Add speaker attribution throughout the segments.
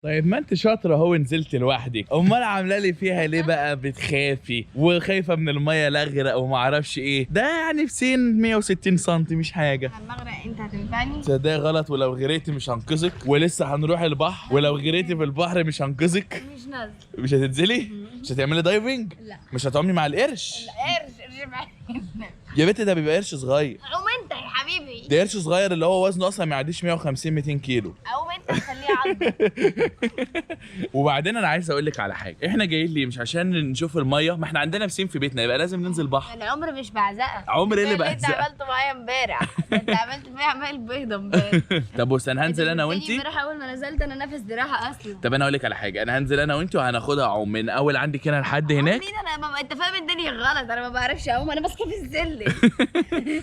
Speaker 1: طيب ما انت شاطره اهو نزلت لوحدك، امال عامله لي فيها ليه بقى؟ بتخافي وخايفه من الميه الاغرق وما اعرفش ايه ده، يعني بسين 160 سم مش حاجه.
Speaker 2: لما اغرق انت هتنفعني؟
Speaker 1: ده غلط، ولو غريتي مش هنقذك، ولسه هنروح البحر، ولو غريتي في البحر مش هنقذك.
Speaker 2: مش نازل.
Speaker 1: مش هتنزلي؟ مش هتعملي دايفنج؟
Speaker 2: لا.
Speaker 1: مش هتعومي مع القرش؟
Speaker 2: قرش معانا
Speaker 1: يا بنتي ده بيبقى قرش صغير.
Speaker 2: قوم انت يا حبيبي.
Speaker 1: ده قرش صغير اللي هو وزنه اصلا ما يعديش 150 200 كيلو.
Speaker 2: قوم انت خليه عض.
Speaker 1: وبعدين انا عايز اقول لك على حاجه، احنا جايين ليه؟ مش عشان نشوف الميه، ما احنا عندنا بسين في بيتنا، يبقى لازم ننزل بحر.
Speaker 2: انا عمري مش بعزقك.
Speaker 1: عمر ايه اللي
Speaker 2: انت
Speaker 1: بعزقك؟
Speaker 2: عملته معايا امبارح. انت عملت فيها عمال بيضه امبارح.
Speaker 1: طب بص انا هنزل انا وانتي.
Speaker 2: امبارح اول ما نزلت انا نافس دراعها اصلا.
Speaker 1: طب انا اقول لك على حاجه، انا هنزل انا وانتي وهناخدها عوم من اول عندك هنا لحد هناك.
Speaker 2: مين انا؟ ما انت فاهم الدنيا غلط، انا ما بعرفش اعوم، انا ماسكه في السلم.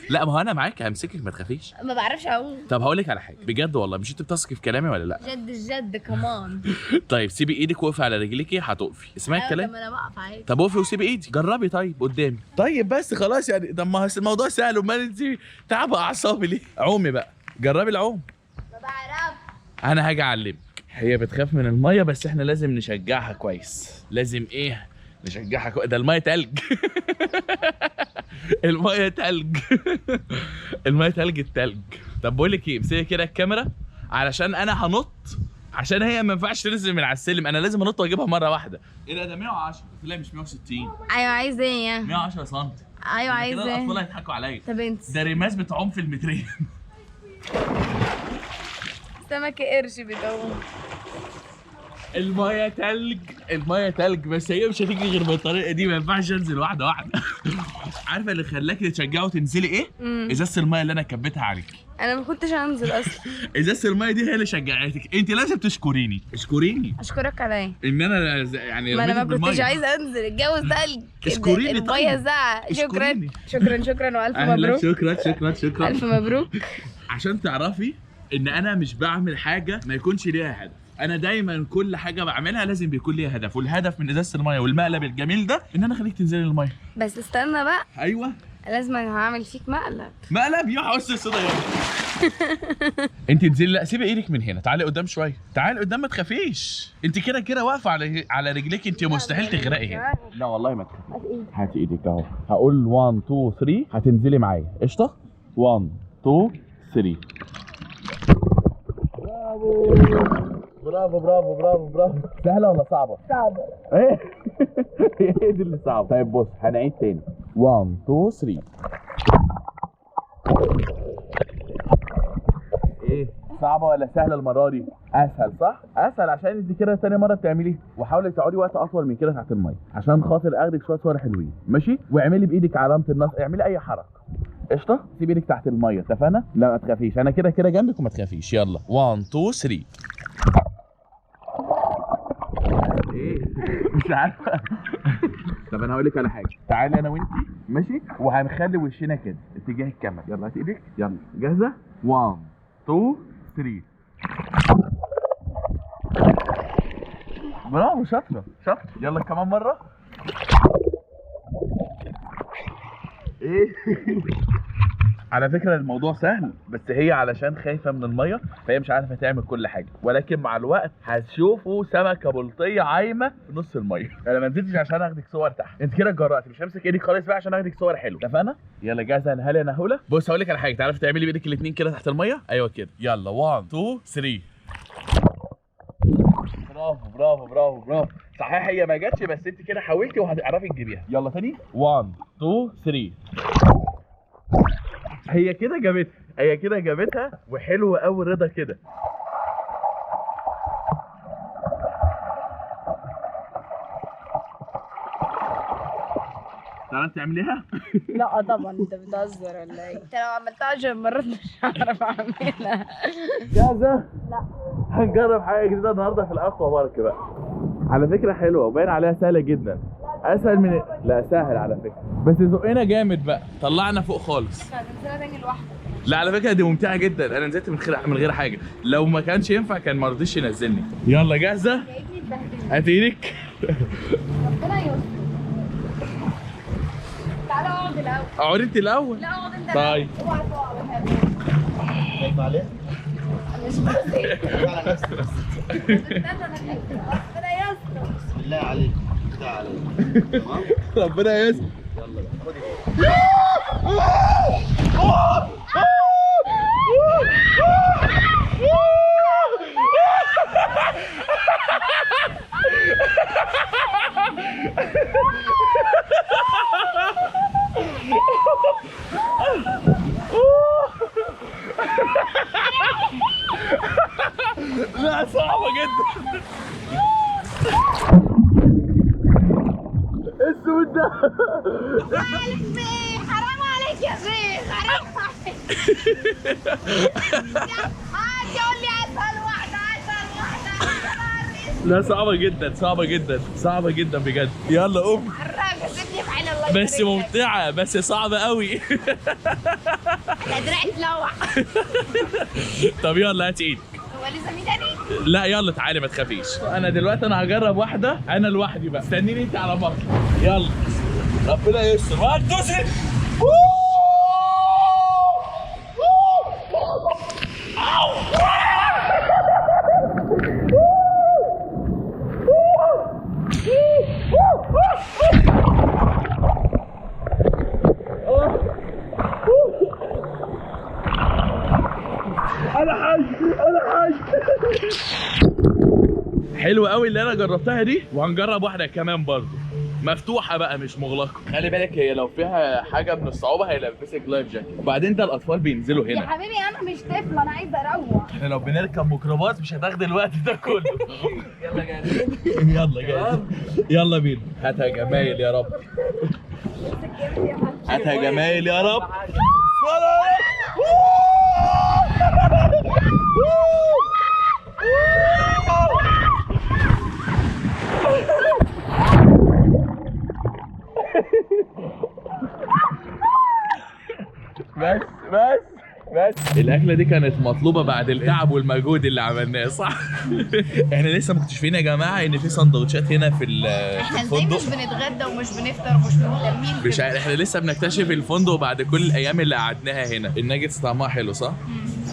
Speaker 1: لا ما هو انا معاك همسكك ما تخافيش.
Speaker 2: ما بعرفش اعوم.
Speaker 1: طب هقول لك على حاجه بجد والله، مش انت بتثقي في كلامي ولا لا؟
Speaker 2: جد الجد كمان.
Speaker 1: طيب سيبي ايدك وقفي على رجليكي هتقفي، اسمعي الكلام.
Speaker 2: طب انا بقف عادي.
Speaker 1: طب وقفي وسيبي ايدي، جربي طيب قدامي. طيب بس خلاص يعني، طب ما الموضوع سهل، امال انت تعبى اعصابي ليه؟ عومي بقى، جربي العوم.
Speaker 2: ما بعرف.
Speaker 1: انا هاجي اعلمك. هي بتخاف من الميه بس احنا لازم نشجعها كويس. لازم ايه؟ نشجعها كويس. ده الميه تلج. الميه تلج. الميه تلج التلج. طب بقول لك ايه، امسكي كده الكاميرا علشان انا هنط، عشان هي ما ينفعش تنزل من على السلم، انا لازم انط واجيبها مره واحده. ايه ده 110، لا مش 160.
Speaker 2: ايوه عايز ايه؟
Speaker 1: 110 سم.
Speaker 2: ايوه عايز
Speaker 1: كده
Speaker 2: ايه؟
Speaker 1: الاطفال هيضحكوا عليا.
Speaker 2: طب انت
Speaker 1: ده ريماس بتعوم في المترين.
Speaker 2: سمكة قرش بتعوم.
Speaker 1: المايه تلج، المايه تلج، بس هي مش هتيجي غير بالطريقه دي، ما ينفعش انزل واحده واحده. عارفه اللي خلاكي تشجعي وتنزلي ايه؟ ازازه المايه اللي انا كبيتها عليك.
Speaker 2: انا ما كنتش هنزل اصلا.
Speaker 1: ازازه المايه دي هي اللي شجعتك، انت لازم تشكريني، اشكريني
Speaker 2: اشكرك على ايه؟
Speaker 1: ان انا يعني
Speaker 2: ما انا ما
Speaker 1: رميتك
Speaker 2: كنتش
Speaker 1: بالمية.
Speaker 2: عايزه انزل، الجو تلج.
Speaker 1: اشكريني
Speaker 2: الميه
Speaker 1: طيب.
Speaker 2: زعق. شكرا
Speaker 1: اشكريني.
Speaker 2: شكرا شكرا والف
Speaker 1: أهلا،
Speaker 2: مبروك.
Speaker 1: شكرا شكرا شكرا.
Speaker 2: الف مبروك.
Speaker 1: عشان تعرفي ان انا مش بعمل حاجه ما يكونش ليها هدف، انا دايما كل حاجه بعملها لازم بيكون ليها هدف، والهدف من ازازه الميه والمقلب الجميل ده ان انا اخليك تنزلي الميه.
Speaker 2: بس استنى بقى،
Speaker 1: ايوه
Speaker 2: لازم هعمل فيك مقلب.
Speaker 1: مقلب يا حس الصدى يا انت تنزلي. لا سيبي ايدك من هنا، تعالي قدام شويه، تعالي قدام ما تخافيش، انت كده كده واقفه على رجليك، انت مستحيل تغرقي هنا. لا والله ما تخافي. هاتي ايدك اهو، هقول 1 2 3 هتنزلي معايا قشطه. 1 2 3. برافو برافو برافو برافو. سهله ولا صعبه؟
Speaker 2: صعبة.
Speaker 1: ايه؟ ايه دي اللي صعبه؟ طيب بص هنعيد تاني. 1 2 3. ايه صعبه ولا سهله المره دي؟ اسهل صح؟ اسهل عشان انت كده تاني مره بتعمليه، وحاولي تقعدي وقت اطول من كده تحت الميه عشان خاطر اخدك شويه صور حلوين، ماشي؟ واعملي بايدك علامه النصر، اعملي اي حركه قشطه. سيبي ايدك تحت الميه، اتفقنا؟ لا ما تخافيش، انا كده كده جنبك وما تخافيش. يلا 1 2 3. ايه مش عارفه. طب انا هقول لك على حاجه، تعالي انا وانتي ماشي، وهنخلي وشنا كده اتجاه الكاميرا. يلا هات ايدك، يلا جاهزه؟ 1 2 3. برافو شاطره شاطره. يلا كمان مره. ايه؟ على فكره الموضوع سهل، بس هي علشان خايفه من الميه فهي مش عارفه تعمل كل حاجه، ولكن مع الوقت هتشوفوا سمكه بلطيه عايمه في نص الميه. انا ما نزلتش عشان اخدك صور تحت، انت كده اتجرأتي، مش همسك ايدك خالص بقى عشان اخدك صور حلوه، اتفقنا؟ يلا جاهزه يا هلا يا نهوله؟ بص هقول لك على حاجه، تعرفي تعملي بايدك الاثنين كده تحت الميه؟ ايوه كده. يلا 1 2 3. برافو برافو برافو برافو. صحيح هي ما جاتش بس انت كده حاولتي وهتعرفي تجيبيها. يلا تاني 1 2 3. هي كده جابتها، هي كده جابتها، وحلوه قوي رضا كده. تعرفي تعمليها؟
Speaker 2: لا طبعا انت بتهزر ولا ايه؟ انت لو عملتها 10 مرات مش هعرف اعملها.
Speaker 1: جاهزه؟
Speaker 2: لا.
Speaker 1: هنجرب حاجه جديده النهارده في الاكوا بارك بقى. على فكره حلوه وباين عليها سهله جدا، اسهل من لا سهل على فكره، بس زقنا جامد بقى، طلعنا فوق خالص.
Speaker 2: هتنزلها تاني لوحدك.
Speaker 1: لا على فكره دي ممتعه جدا، انا نزلت من غير حاجه، لو ما كانش ينفع كان ما رضيش ينزلني. يلا جاهزه؟
Speaker 2: يا ابني اتبهدلت.
Speaker 1: هات ايدك.
Speaker 2: ربنا يستر. تعالى اقعد الاول.
Speaker 1: اقعد انت الاول.
Speaker 2: لا اقعد انت.
Speaker 1: طيب.
Speaker 2: اوعى تقع.
Speaker 1: خايف عليها؟
Speaker 2: مش بسيط.
Speaker 3: على نفسك بس.
Speaker 2: ربنا يستر.
Speaker 3: بالله عليك بالله عليك تمام.
Speaker 1: ربنا يستر.
Speaker 3: يلا بقى خدي.
Speaker 1: لا صعبة جدا. السود ده
Speaker 2: حرام عليك يا شيخ، حرام عليك. قول لي اسهل واحدة اسهل واحدة.
Speaker 1: لا صعبة جدا صعبة جدا صعبة جدا بجد. يلا قوم.
Speaker 2: حراقة سيبني في حالي الله
Speaker 1: بس
Speaker 2: يبارك لك.
Speaker 1: ممتعة بس صعبة قوي.
Speaker 2: انا دراعي تلوع.
Speaker 1: طب يلا هات ايدك.
Speaker 2: هو لسه مين تاني؟
Speaker 1: لا يلا تعالي ما تخافيش. انا دلوقتي انا هجرب واحدة انا لوحدي بقى. استنيني انت على مصر. يلا ربنا يستر. وهتدوسي. انا حي انا حي. حلوة قوي اللي انا جربتها دي، وهنجرب واحدة كمان برضو مفتوحة بقى مش مغلقة. خلي بالك هي لو فيها حاجة من الصعوبة هيلبسك لايف جاكيت. وبعدين ده الاطفال بينزلوا
Speaker 2: يا
Speaker 1: هنا.
Speaker 2: حبيبي انا مش طفل، انا عايزه اروح.
Speaker 1: احنا لو بنركب ميكروباص مش هتاخد الوقت ده كله.
Speaker 3: يلا جاهزين.
Speaker 1: يلا جاهز. يلا بينا. هاتها جمايل يا رب. هاتها جمايل يا رب. بس الاكله دي كانت مطلوبه بعد التعب والمجهود اللي عملناه صح. احنا لسه مكتشفين يا جماعه ان في سندوتشات هنا في
Speaker 2: احنا ازاي مش
Speaker 1: الفندق.
Speaker 2: بنتغدى ومش بنفطر ومش مهتمين
Speaker 1: مش عارف، احنا لسه بنكتشف الفندق بعد كل الايام اللي قعدناها هنا. الناجتس طعمها حلو صح؟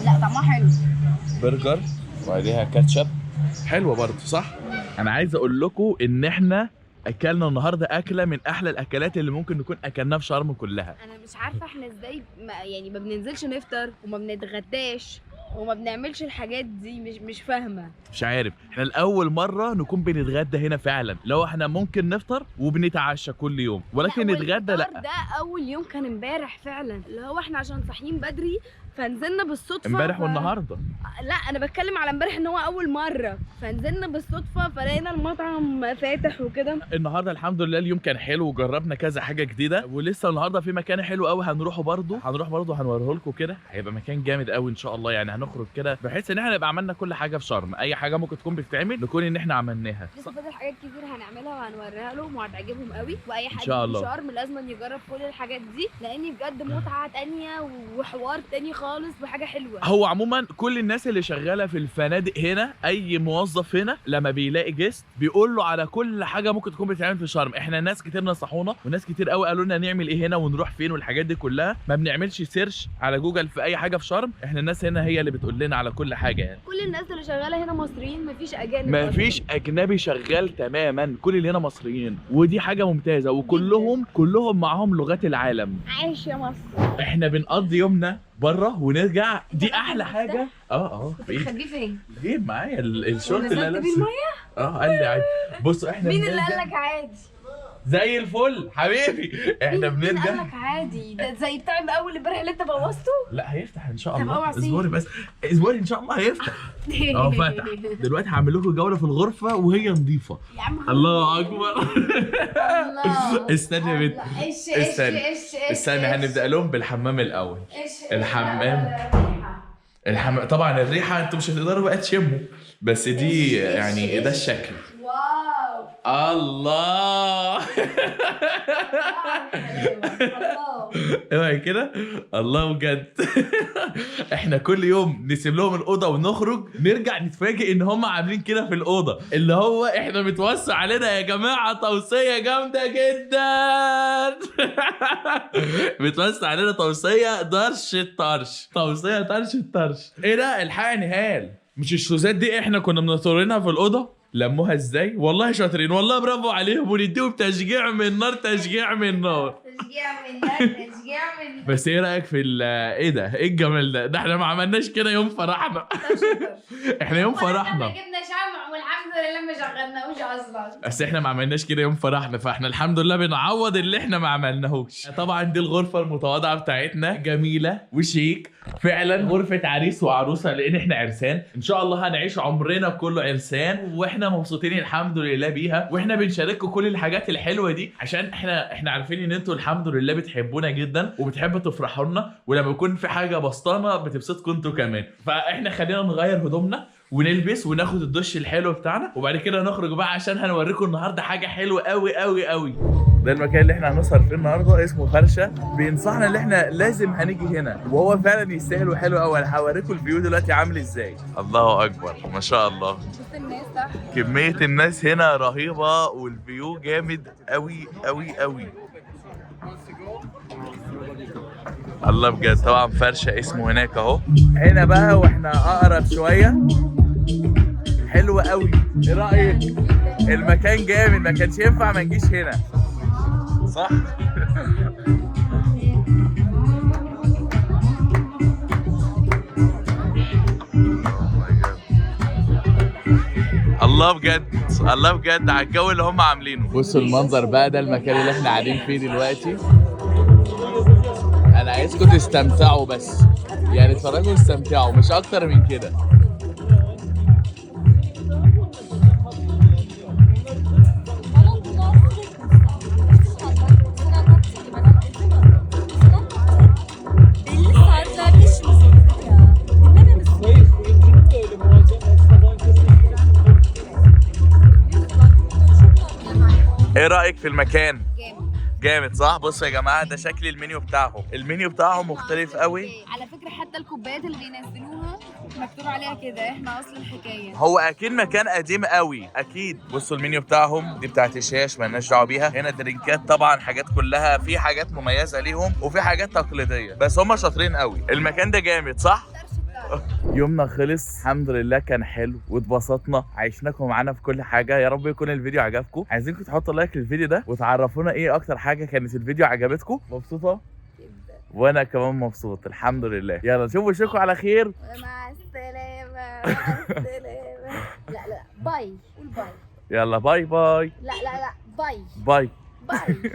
Speaker 2: لا طعمها حلو.
Speaker 1: برجر وعليها كاتشب حلوه برضه صح؟ انا عايز اقول لكم ان احنا اكلنا النهارده اكله من احلى الاكلات اللي ممكن نكون اكلناها في شرم كلها.
Speaker 2: انا مش عارفه احنا ازاي يعني ما بننزلش نفطر وما بنتغداش وما بنعملش الحاجات دي. مش فاهمه.
Speaker 1: مش عارف، احنا لاول مره نكون بنتغدى هنا فعلا. لو احنا ممكن نفطر وبنتعشى كل يوم ولكن نتغدى لا.
Speaker 2: ده اول يوم كان امبارح فعلا، اللي هو احنا عشان صاحيين بدري فنزلنا بالصدفه.
Speaker 1: امبارح والنهارده.
Speaker 2: لا انا بتكلم على امبارح ان هو اول مره، فنزلنا بالصدفه فلقينا المطعم فاتح وكده.
Speaker 1: النهارده الحمد لله اليوم كان حلو وجربنا كذا حاجه جديده، ولسه النهارده في مكان حلو قوي هنروح برضه هنوريه لكم كده. هيبقى مكان جامد قوي ان شاء الله. يعني هنخرج كده بحيث ان احنا نبقى عملنا كل حاجه في شرم. اي حاجه ممكن تكون بتتعمل نكون ان احنا عملناها.
Speaker 2: لسه فاضل حاجات كتير هنعملها وهنوريها لهم وهتعجبهم قوي، واي حد
Speaker 1: إن شاء الله.
Speaker 2: في شرم لازم يجرب كل الحاجات دي، لان بجد متعه تانية وحوار تاني خالص وحاجه حلوه.
Speaker 1: هو عموما كل الناس اللي شغاله في الفنادق هنا، اي موظف هنا لما بيلاقي جيست بيقول له على كل حاجه ممكن تكون بتتعمل في شرم. احنا ناس كتير نصحونا وناس كتير قوي قالوا لنا نعمل ايه هنا ونروح فين والحاجات دي كلها. ما بنعملش سيرش على جوجل في اي حاجه في شرم، احنا الناس هنا هي اللي بتقول لنا على كل حاجه. يعني
Speaker 2: كل الناس اللي شغاله هنا مصريين، مفيش اجانب.
Speaker 1: مفيش اجنبي شغال تماما، كل اللي هنا مصريين، ودي حاجه ممتازه. وكلهم معاهم لغات العالم.
Speaker 2: عايش يا مصر.
Speaker 1: احنا بنقضي يومنا بره ونرجع، دي احلى حاجه.
Speaker 2: بتخبيه فين؟
Speaker 1: جيب معايا الشورت اللي
Speaker 2: نزلت بيه
Speaker 1: لابسه.
Speaker 2: الميه؟
Speaker 1: قال لي عادي. بصوا احنا
Speaker 2: مين اللي
Speaker 1: بنرجع
Speaker 2: قال لك عادي؟
Speaker 1: زي الفل حبيبي. احنا
Speaker 2: مين قال
Speaker 1: بنرجع.
Speaker 2: لك عادي؟ ده زي بتاع اول امبارح اللي انت بوظته؟
Speaker 1: لا هيفتح ان شاء
Speaker 2: طب
Speaker 1: الله.
Speaker 2: اوعى سيب.
Speaker 1: اصبري بس، اصبري ان شاء الله هيفتح. فتح دلوقتي. هعمل لكم جوله في الغرفه وهي نظيفه.
Speaker 2: يا عم
Speaker 1: الله اكبر.
Speaker 2: الله.
Speaker 1: استني يا بنت. استني هنبدا لهم بالحمام الاول. الحمام طبعا الريحه انتوا مش هتقدروا بقى تشموا، بس دي يعني ده الشكل.
Speaker 2: واو
Speaker 1: الله اوعي كده. الله بجد. احنا كل يوم نسيب لهم الاوضه ونخرج، نرجع نتفاجئ ان هم عاملين كده في الاوضه، اللي هو احنا متوسع علينا يا جماعه توصيه جامده جدا. متوسع علينا توصيه طرش الطرش، توصيه طرش الطرش. ايه ده؟ الحقني هال، مش الشوزات دي احنا كنا بنطورينها في الاوضه؟ لموها ازاي؟ والله شاطرين، والله برافو عليهم، ونديهم تشجيع من نار، تشجيع من نار،
Speaker 2: تشجيع من ده، تشجيع من
Speaker 1: بس ايه رايك في ايه ده؟ ايه الجمال ده؟ ده احنا ما عملناش كده يوم فرحنا. احنا يوم فرحنا
Speaker 2: جبنا شمع والحمد لله ما شغلناهوش اصلا،
Speaker 1: بس احنا ما عملناش كده يوم فرحنا، فاحنا الحمد لله بنعوض اللي احنا ما عملناهوش. طبعا دي الغرفه المتواضعه بتاعتنا، جميله وشيك فعلا، غرفه عريس وعروسه، لان احنا عرسان ان شاء الله هنعيش عمرنا كله عرسان، واحنا مبسوطين الحمد لله بيها، واحنا بنشارككم كل الحاجات الحلوه دي عشان احنا عارفين ان انتوا الحمد لله بتحبونا جدا وبتحبوا تفرحوا لنا، ولما يكون في حاجه بسطانه بتبسطكم انتوا كمان. فاحنا خلينا نغير هدومنا ونلبس وناخد الدش الحلو بتاعنا، وبعد كده نخرج بقى عشان هنوريكم النهارده حاجه حلوه قوي قوي قوي. ده المكان اللي احنا هنسهر فيه النهارده، اسمه فرشه، بينصحنا ان احنا لازم هنيجي هنا، وهو فعلا يستاهل وحلو قوي. انا هوريكم الفيو دلوقتي عامل ازاي. الله اكبر ما شاء الله،
Speaker 2: الناس صح،
Speaker 1: كميه الناس هنا رهيبه، والفيو جامد قوي قوي قوي. الله بجد. طبعا فرشه اسمه هناك اهو، هنا بقى واحنا اقرب شويه. حلو قوي، ايه رايك؟ المكان جامد، ما كانش ينفع ما نجيش هنا، صح؟ الله بجد، الله بجد على الجو اللي هم عاملينه. بصوا المنظر بقى، ده المكان اللي احنا قاعدين فيه دلوقتي. انا عايزكم تستمتعوا بس، يعني اتفرجوا واستمتعوا، مش اكتر من كده. ايه رايك في المكان؟ جامد صح؟ بصوا يا جماعه، ده شكل المنيو بتاعهم، المنيو بتاعهم مختلف قوي.
Speaker 2: على فكره حتى الكوبايات اللي بينزلوها مكتوب عليها كده، احنا اصل الحكايه.
Speaker 1: هو اكيد مكان قديم قوي اكيد. بصوا المنيو بتاعهم، دي بتاعت الشاش مالناش دعوه بيها. هنا درينكات طبعا، حاجات كلها في حاجات مميزه ليهم وفي حاجات تقليديه، بس هم شاطرين قوي. المكان ده جامد صح؟ يومنا خلص الحمد لله، كان حلو واتبسطنا، عيشناكم معانا في كل حاجه. يا رب يكون الفيديو عجبكم، عايزينكم تحطوا لايك للفيديو ده وتعرفونا ايه اكتر حاجه كانت الفيديو عجبتكم. مبسوطه؟ وانا كمان مبسوط الحمد لله. يلا نشوف وشكم على خير،
Speaker 2: مع السلامه، مع السلامه. لا باي، قول باي.
Speaker 1: يلا باي باي.
Speaker 2: لا باي
Speaker 1: باي
Speaker 2: باي.